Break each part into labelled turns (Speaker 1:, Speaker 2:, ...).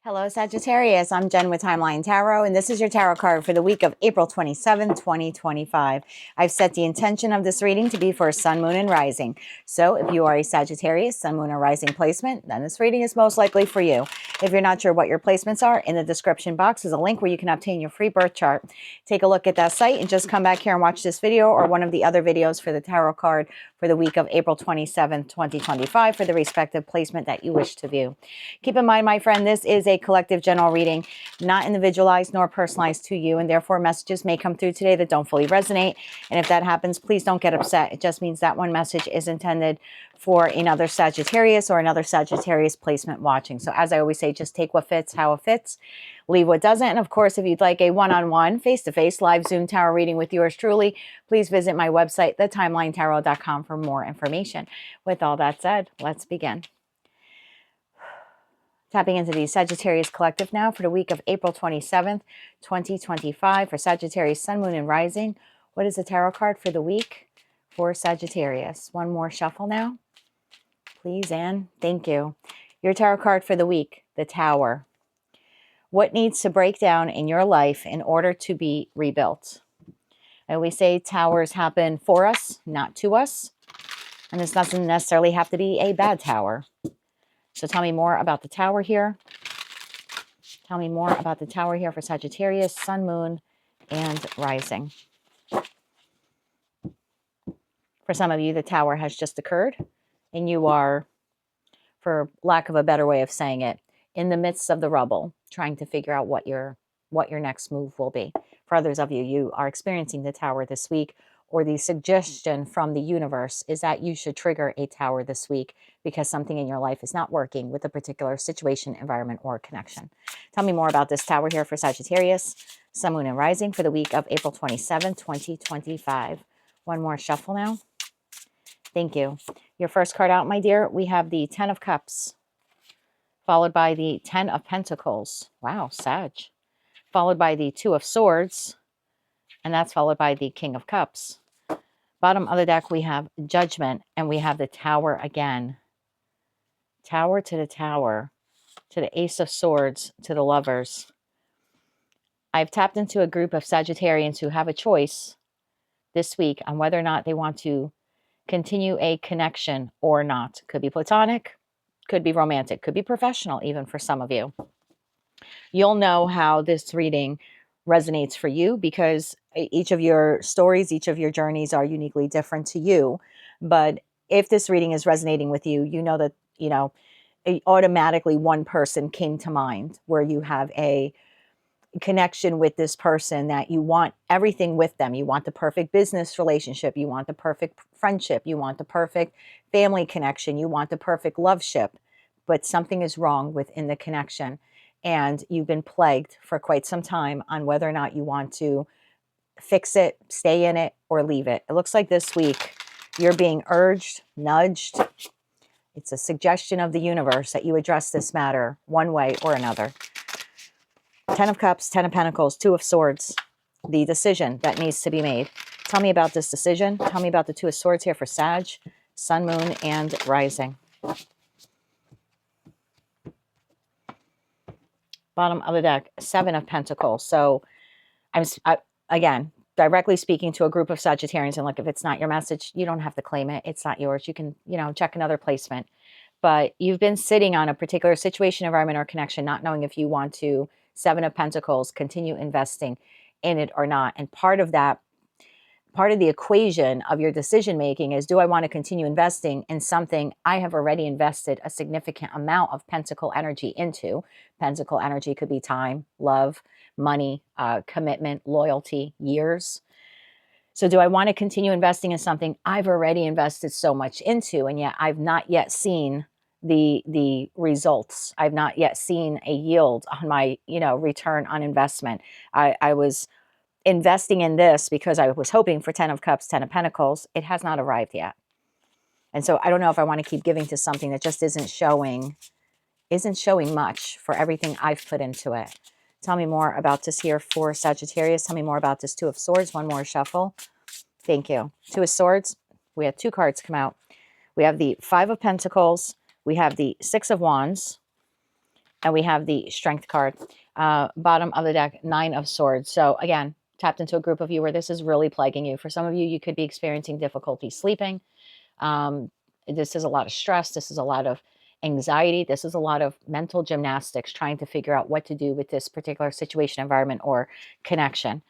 Speaker 1: Hello, Sagittarius. I'm Jen with Timeline Tarot, and this is your tarot card for the week of April 27, 2025. I've set the intention of this reading to be for Sun, Moon, and Rising. So if you are a Sagittarius, Sun, Moon, or Rising placement, then this reading is most likely for you. If you're not sure what your placements are, in the description box is a link where you can obtain your free birth chart. Take a look at that site and just come back here and watch this video or one of the other videos for the tarot card for the week of April 27, 2025 for the respective placement that you wish to view. Keep in mind, my friend, this is a collective general reading, not individualized nor personalized to you, and therefore messages may come through today that don't fully resonate. And if that happens, please don't get upset. It just means that one message is intended for another Sagittarius or another Sagittarius placement watching. So as I always say, just take what fits, how it fits, leave what doesn't. And of course, if you'd like a one-on-one, face-to-face live Zoom tarot reading with yours truly, please visit my website, thetimelinetarots.com, for more information. With all that said, let's begin. Tapping into the Sagittarius Collective now for the week of April 27th, 2025 for Sagittarius, Sun, Moon, and Rising. What is the tarot card for the week for Sagittarius? One more shuffle now, please, and thank you. Your tarot card for the week, the Tower. What needs to break down in your life in order to be rebuilt? I always say towers happen for us, not to us. And this doesn't necessarily have to be a bad tower. So tell me more about the Tower here. Tell me more about the Tower here for Sagittarius, Sun, Moon, and Rising. For some of you, the Tower has just occurred, and you are, for lack of a better way of saying it, in the midst of the rubble, trying to figure out what your next move will be. For others of you, you are experiencing the Tower this week, or the suggestion from the universe is that you should trigger a Tower this week because something in your life is not working with a particular situation, environment, or connection. Tell me more about this Tower here for Sagittarius, Sun, Moon, and Rising for the week of April 27, 2025. One more shuffle now. Thank you. Your first card out, my dear, we have the Ten of Cups, followed by the Ten of Pentacles. Wow, Sag. Followed by the Two of Swords, and that's followed by the King of Cups. Bottom of the deck, we have Judgment, and we have the Tower again. Tower to the Tower, to the Ace of Swords, to the Lovers. I've tapped into a group of Sagittarians who have a choice this week on whether or not they want to continue a connection or not. Could be platonic, could be romantic, could be professional even for some of you. You'll know how this reading resonates for you because each of your stories, each of your journeys are uniquely different to you. But if this reading is resonating with you, you know that, automatically one person came to mind where you have a connection with this person that you want everything with them. You want the perfect business relationship. You want the perfect friendship. You want the perfect family connection. You want the perfect loveship. But something is wrong within the connection. And you've been plagued for quite some time on whether or not you want to fix it, stay in it, or leave it. It looks like this week you're being urged, nudged. It's a suggestion of the universe that you address this matter one way or another. Ten of Cups, Ten of Pentacles, Two of Swords, the decision that needs to be made. Tell me about this decision. Tell me about the Two of Swords here for Sag, Sun, Moon, and Rising. Bottom of the deck, Seven of Pentacles. So again, directly speaking to a group of Sagittarians, and look, if it's not your message, you don't have to claim it. It's not yours. You can, check another placement. But you've been sitting on a particular situation, environment, or connection, not knowing if you want to, Seven of Pentacles, continue investing in it or not. And part of the equation of your decision making is, do I want to continue investing in something I have already invested a significant amount of pentacle energy into? Pentacle energy could be time, love, money, commitment, loyalty, years. So do I want to continue investing in something I've already invested so much into, and yet I've not yet seen the results? I've not yet seen a yield on my, return on investment. I was investing in this because I was hoping for Ten of Cups, Ten of Pentacles. It has not arrived yet. And so I don't know if I want to keep giving to something that just isn't showing much for everything I've put into it. Tell me more about this here for Sagittarius. Tell me more about this Two of Swords. One more shuffle. Thank you. Two of Swords. We had two cards come out. We have the Five of Pentacles. We have the Six of Wands. And we have the Strength card. Bottom of the deck, Nine of Swords. So again, tapped into a group of you where this is really plaguing you. For some of you, you could be experiencing difficulty sleeping. This is a lot of stress. This is a lot of anxiety. This is a lot of mental gymnastics trying to figure out what to do with this particular situation, environment, or connection.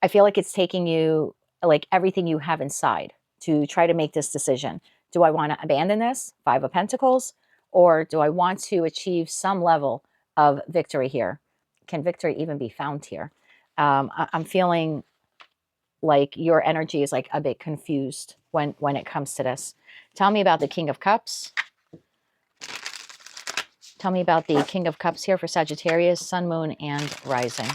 Speaker 1: I feel like it's taking you, like everything you have inside, to try to make this decision. Do I want to abandon this, Five of Pentacles, or do I want to achieve some level of victory here? Can victory even be found here? I'm feeling like your energy is like a bit confused when it comes to this. Tell me about the King of Cups. Tell me about the King of Cups here for Sagittarius, Sun, Moon, and Rising.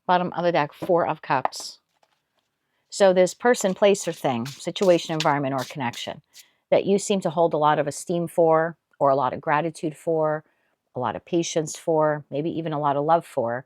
Speaker 1: Bottom of the deck, Four of Cups. So this person, place, or thing, situation, environment, or connection that you seem to hold a lot of esteem for, or a lot of gratitude for, a lot of patience for, maybe even a lot of love for,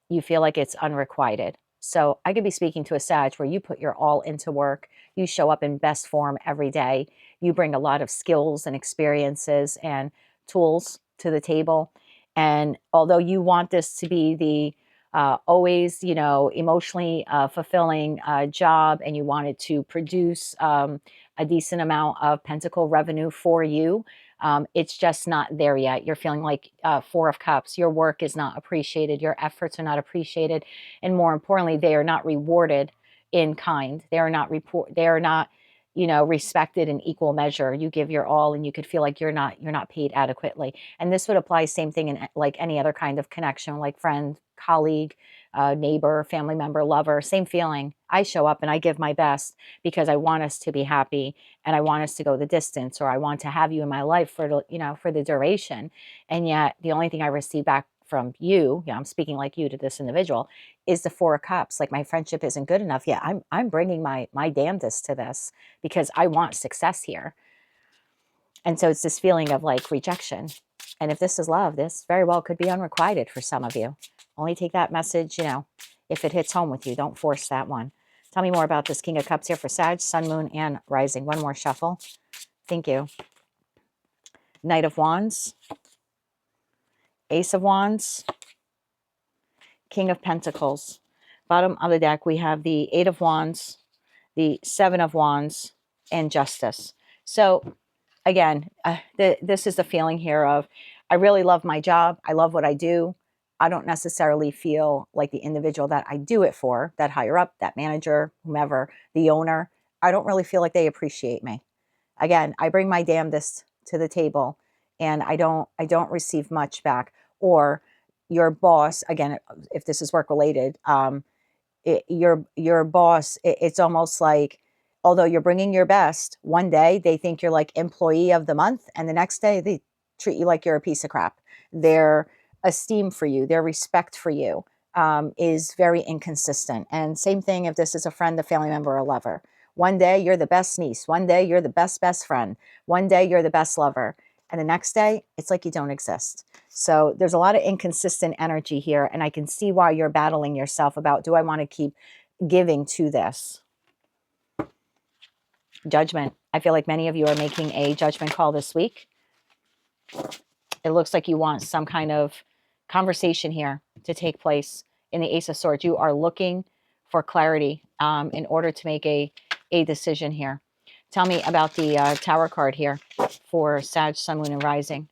Speaker 1: you feel like it's unrequited. So I could be speaking to a Sag where you put your all into work. You show up in best form every day. You bring a lot of skills and experiences and tools to the table. And although you want this to be the always, you know, emotionally fulfilling job, and you wanted to produce a decent amount of pentacle revenue for you, it's just not there yet. You're feeling like Four of Cups. Your work is not appreciated. Your efforts are not appreciated. And more importantly, they are not rewarded in kind. They are not you know, respected in equal measure. You give your all and you could feel like you're not paid adequately. And this would apply same thing in like any other kind of connection, like friend, colleague, neighbor, family member, lover, same feeling. I show up and I give my best because I want us to be happy and I want us to go the distance, or I want to have you in my life for the, you know, for the duration. And yet the only thing I receive back from you, I'm speaking like you to this individual, is the Four of Cups. Like my friendship isn't good enough yet. I'm bringing my damnedest to this because I want success here. And so it's this feeling of like rejection. And if this is love, this very well could be unrequited for some of you. Only take that message, you know, if it hits home with you. Don't force that one. Tell me more about this King of Cups here for Sag, Sun, Moon, and Rising. One more shuffle. Thank you. Knight of Wands, Ace of Wands, King of Pentacles. Bottom of the deck, we have the Eight of Wands, the Seven of Wands, and Justice. So again, this is the feeling here of, I really love my job. I love what I do. I don't necessarily feel like the individual that I do it for, that higher up, that manager, whomever, the owner, I don't really feel like they appreciate me. Again, I bring my damnedest to the table and I don't receive much back. Or your boss, again, if this is work related, your boss, it's almost like, although you're bringing your best, one day they think you're like employee of the month, and the next day they treat you like you're a piece of crap. Their esteem for you, their respect for you is very inconsistent. And same thing if this is a friend, a family member, or a lover. One day you're the best niece. One day you're the best friend. One day you're the best lover. And the next day, it's like you don't exist. So there's a lot of inconsistent energy here. And I can see why you're battling yourself about, do I want to keep giving to this? Judgment. I feel like many of you are making a judgment call this week. It looks like you want some kind of conversation here to take place in the Ace of Swords. You are looking for clarity in order to make a decision here. Tell me about the Tower card here for Sag, Sun, Moon, and Rising.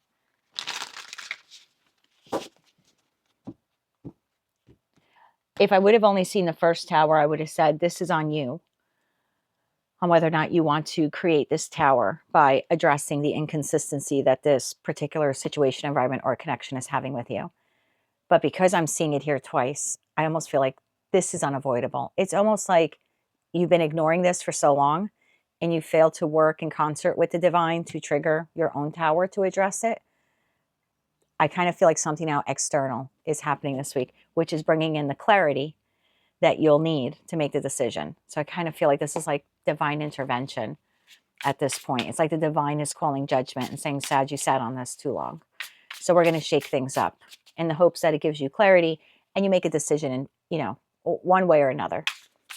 Speaker 1: If I would have only seen the first Tower, I would have said, this is on you, on whether or not you want to create this Tower by addressing the inconsistency that this particular situation, environment, or connection is having with you. But because I'm seeing it here twice, I almost feel like this is unavoidable. It's almost like you've been ignoring this for so long and you failed to work in concert with the divine to trigger your own Tower to address it. I kind of feel like something now external is happening this week, which is bringing in the clarity that you'll need to make the decision. So I kind of feel like this is like divine intervention at this point. It's like the divine is calling judgment and saying, Sag, you sat on this too long. So we're going to shake things up in the hopes that it gives you clarity and you make a decision in, you know, one way or another.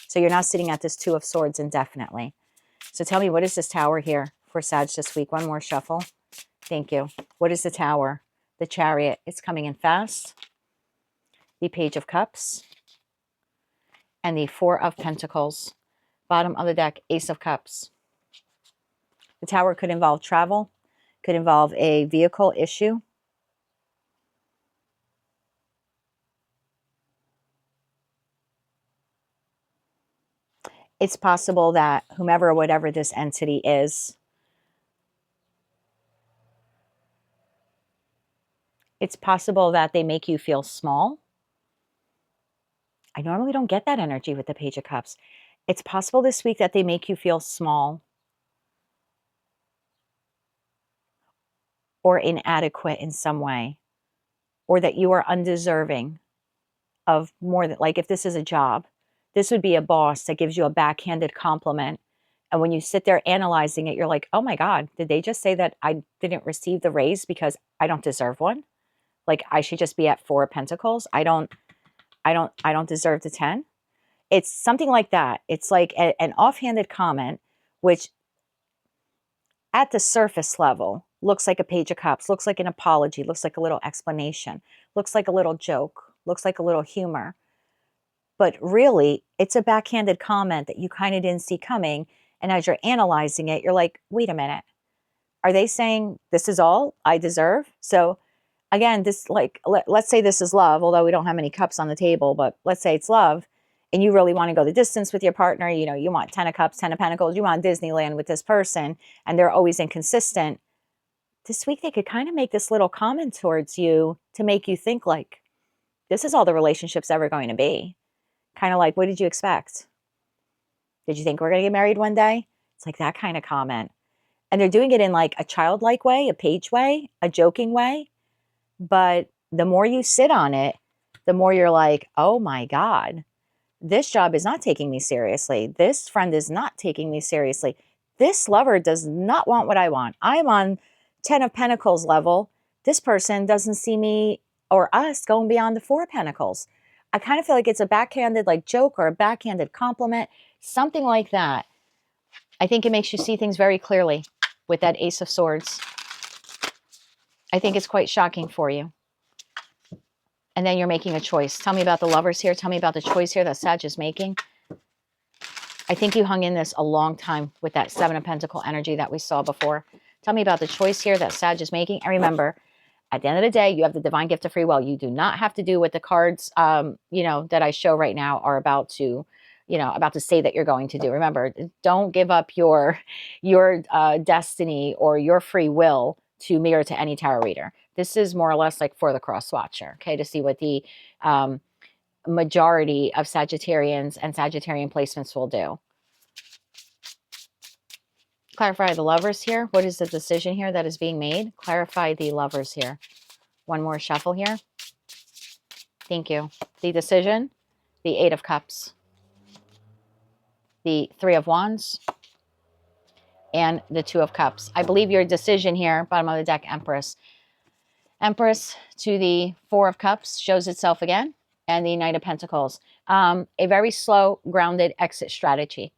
Speaker 1: So you're not sitting at this Two of Swords indefinitely. So tell me, what is this Tower here for Sag this week? One more shuffle. Thank you. What is the Tower? The Chariot. It's coming in fast. The Page of Cups. And the Four of Pentacles. Bottom of the deck, Ace of Cups. The Tower could involve travel. Could involve a vehicle issue. It's possible that whomever or whatever this entity is, it's possible that they make you feel small. I normally don't get that energy with the Page of Cups. It's possible this week that they make you feel small or inadequate in some way, or that you are undeserving of more than, like if this is a job, this would be a boss that gives you a backhanded compliment. And when you sit there analyzing it, you're like, oh my God, did they just say that I didn't receive the raise because I don't deserve one? Like I should just be at 4 of Pentacles. I don't deserve the 10. It's something like that. It's like an offhanded comment, which at the surface level looks like a Page of Cups, looks like an apology, looks like a little explanation, looks like a little joke, looks like a little humor. But really, it's a backhanded comment that you kind of didn't see coming. And as you're analyzing it, you're like, wait a minute. Are they saying this is all I deserve? So again, this, like, let's say this is love, although we don't have many cups on the table, but let's say it's love and you really want to go the distance with your partner. You know, you want 10 of Cups, 10 of Pentacles, you want Disneyland with this person and they're always inconsistent. This week, they could kind of make this little comment towards you to make you think like, this is all the relationship's ever going to be. Kind of like, what did you expect? Did you think we're going to get married one day? It's like that kind of comment. And they're doing it in like a childlike way, a page way, a joking way. But the more you sit on it, the more you're like, oh my God, this job is not taking me seriously. This friend is not taking me seriously. This lover does not want what I want. I'm on 10 of Pentacles level. This person doesn't see me or us going beyond the 4 of Pentacles. I kind of feel like it's a backhanded like joke or a backhanded compliment, something like that. I think it makes you see things very clearly with that Ace of Swords. I think it's quite shocking for you. And then you're making a choice. Tell me about the Lovers here. Tell me about the choice here that Sag is making. I think you hung in this a long time with that 7 of Pentacle energy that we saw before. Tell me about the choice here that Sag is making. And remember, at the end of the day, you have the divine gift of free will. You do not have to do what the cards, that I show right now are about to say that you're going to do. Remember, don't give up your destiny or your free will to mirror to any tarot reader. This is more or less like for the cross watcher, okay, to see what the majority of Sagittarians and Sagittarian placements will do. Clarify the Lovers here. What is the decision here that is being made? Clarify the Lovers here. One more shuffle here. Thank you. The decision, the 8 of Cups, the 3 of Wands, and the 2 of Cups. I believe your decision here, bottom of the deck, Empress. Empress to the 4 of Cups shows itself again, and the Knight of Pentacles. A very slow, grounded exit strategy.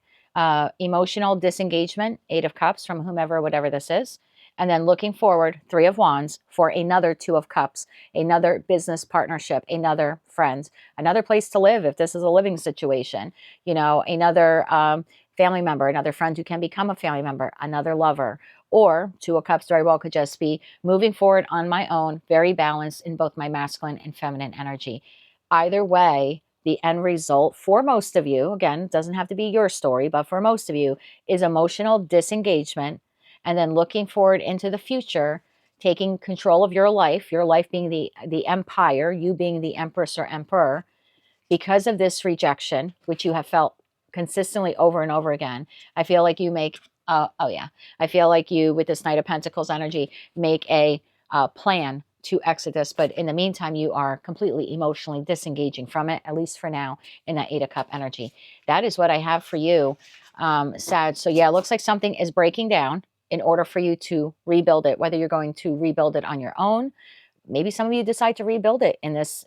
Speaker 1: Emotional disengagement, 8 of Cups from whomever, whatever this is. And then looking forward, 3 of Wands for another 2 of Cups, another business partnership, another friend, another place to live if this is a living situation, another family member, another friend who can become a family member, another lover. Or 2 of Cups very well could just be moving forward on my own, very balanced in both my masculine and feminine energy. Either way, the end result for most of you, again, it doesn't have to be your story, but for most of you, is emotional disengagement. And then looking forward into the future, taking control of your life being the empire, you being the empress or emperor, because of this rejection, which you have felt consistently over and over again. I feel like you make, I feel like you, with this Knight of Pentacles energy, make a plan to exit this. But in the meantime, you are completely emotionally disengaging from it, at least for now, in that 8 of Cup energy. That is what I have for you, Sag. So yeah, it looks like something is breaking down in order for you to rebuild it, whether you're going to rebuild it on your own, maybe some of you decide to rebuild it in this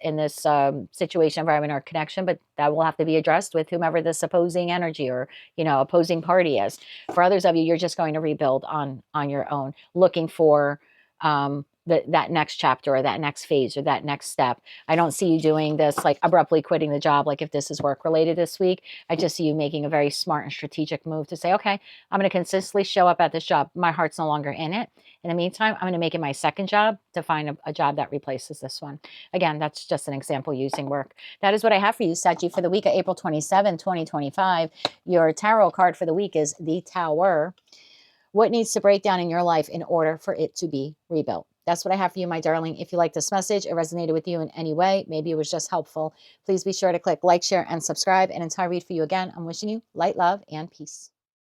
Speaker 1: situation, environment, or connection, but that will have to be addressed with whomever this opposing energy or, you know, opposing party is. For others of you, you're just going to rebuild on your own, looking for that next chapter or that next phase or that next step. I don't see you doing this like abruptly quitting the job. Like if this is work related this week, I just see you making a very smart and strategic move to say, okay, I'm going to consistently show up at this job. My heart's no longer in it. In the meantime, I'm going to make it my second job to find a job that replaces this one. Again, that's just an example using work. That is what I have for you, Saggy, for the week of April 27, 2025. Your tarot card for the week is the Tower. What needs to break down in your life in order for it to be rebuilt? That's what I have for you, my darling. If you like this message, it resonated with you in any way, maybe it was just helpful, please be sure to click like, share, and subscribe. And until I read for you again, I'm wishing you light, love, and peace.